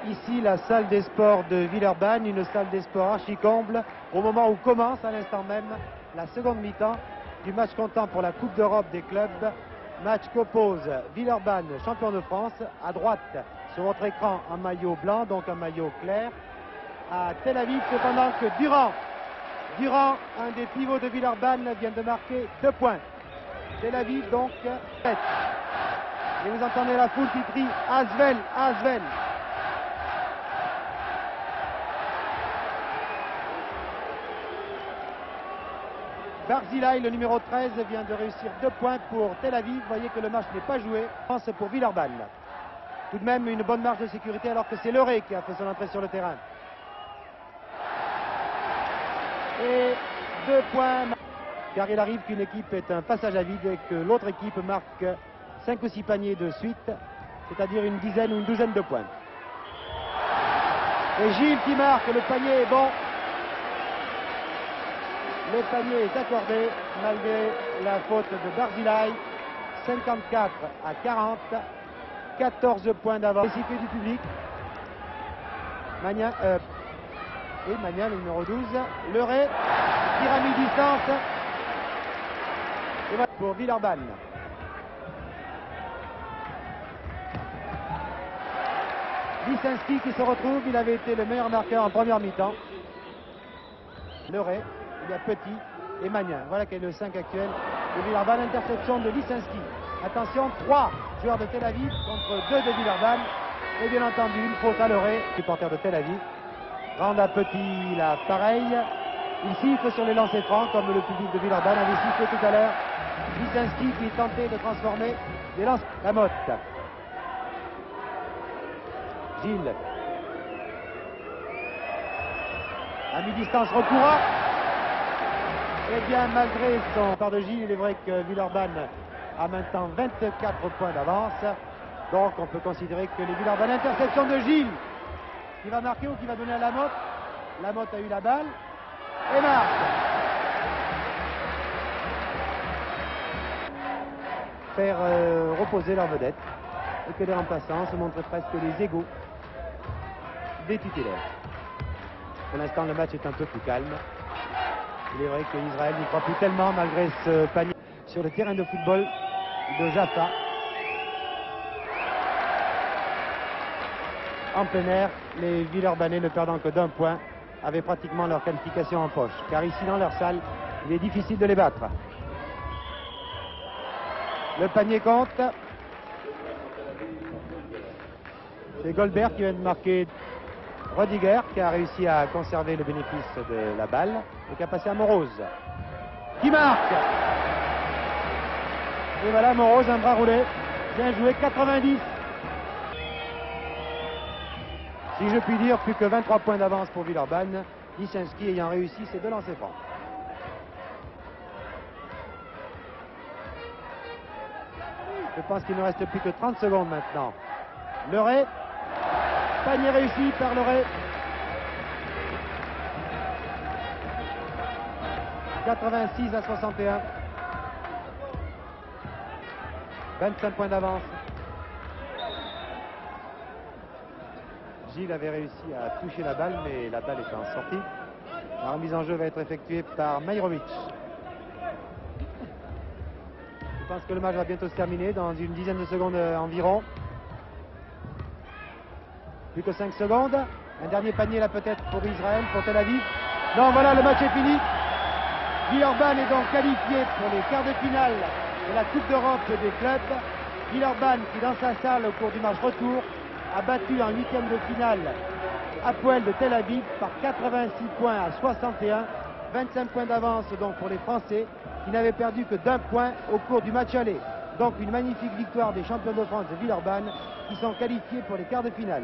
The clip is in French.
Ici, la salle des sports de Villeurbanne, une salle des sports archi-comble, au moment où commence à l'instant même la seconde mi-temps du match comptant pour la Coupe d'Europe des clubs. Match qu'oppose Villeurbanne, champion de France, à droite sur votre écran un maillot blanc, donc un maillot clair, à Tel Aviv, cependant que Durand, un des pivots de Villeurbanne, vient de marquer 2 points. Tel Aviv donc 7. Et vous entendez la foule qui crie Asvel, Asvel. Barzilai, le numéro 13, vient de réussir 2 points pour Tel Aviv. Vous voyez que le match n'est pas joué. France pour Villeurbanne. Tout de même une bonne marge de sécurité alors que c'est Leray qui a fait son entrée sur le terrain. Et 2 points. Car il arrive qu'une équipe est un passage à vide et que l'autre équipe marque 5 ou 6 paniers de suite, c'est-à-dire une dizaine ou une douzaine de points. Et Gilles qui marque, le panier est bon. Le panier est accordé malgré la faute de Barzilai. 54 à 40. 14 points d'avance. Récipé du public. Magnin, Magnin, le numéro 12. Leray, tire à mi-distance. Et voilà pour Villeurbanne. Lisinski qui se retrouve, il avait été le meilleur marqueur en première mi-temps. Leray, il y a Petit et Magnin. Voilà quel est le 5 actuel de Villeurbanne. Interception de Lisinski. Attention, 3 joueurs de Tel Aviv contre 2 de Villeurbanne. Et bien entendu, une faute à Leray, supporter de Tel Aviv. Randa Petit, là, pareil. Il siffle sur les lancers francs, comme le public de Villeurbanne avait sifflé tout à l'heure. Lisinski qui tentait de transformer les lances. Lamotte. Gilles. À mi-distance, Recoura. Eh bien, malgré son part de Gilles, il est vrai que Villeurbanne a maintenant 24 points d'avance. Donc, on peut considérer que les Villeurbanne, interception de Gilles, qui va marquer ou qui va donner à Lamotte. Lamotte a eu la balle et marque. Faire reposer leur vedette et que les remplaçants se montrent presque les égaux des titulaires. Pour l'instant, le match est un peu plus calme. Il est vrai qu'Israël n'y croit plus tellement malgré ce panier sur le terrain de football de Jaffa. En plein air, les Villeurbanais, ne perdant que d'1 point, avaient pratiquement leur qualification en poche. Car ici, dans leur salle, il est difficile de les battre. Le panier compte. C'est Goldberg qui vient de marquer Rodiger, qui a réussi à conserver le bénéfice de la balle et qui a passé à Morose, qui marque. Et voilà Morose, un bras roulé, bien joué, 90. Si je puis dire, plus que 23 points d'avance pour Villeurbanne, Lisinski ayant réussi ses 2 lancers francs. Je pense qu'il ne reste plus que 30 secondes maintenant. Leray, panier réussi par Leray. 86 à 61. 25 points d'avance. Gilles avait réussi à toucher la balle, mais la balle est en sortie. La remise en jeu va être effectuée par Majrovic. Je pense que le match va bientôt se terminer dans une dizaine de secondes environ. Plus que 5 secondes. Un dernier panier là peut-être pour Israël, pour Tel Aviv. Non, voilà, le match est fini. Villeurbanne est donc qualifié pour les quarts de finale de la Coupe d'Europe des clubs. Villeurbanne qui, dans sa salle au cours du match retour, a battu en 8e de finale Hapoel de Tel Aviv par 86 points à 61. 25 points d'avance donc pour les Français qui n'avaient perdu que d'1 point au cours du match aller. Donc une magnifique victoire des champions de France de Villeurbanne qui sont qualifiés pour les quarts de finale.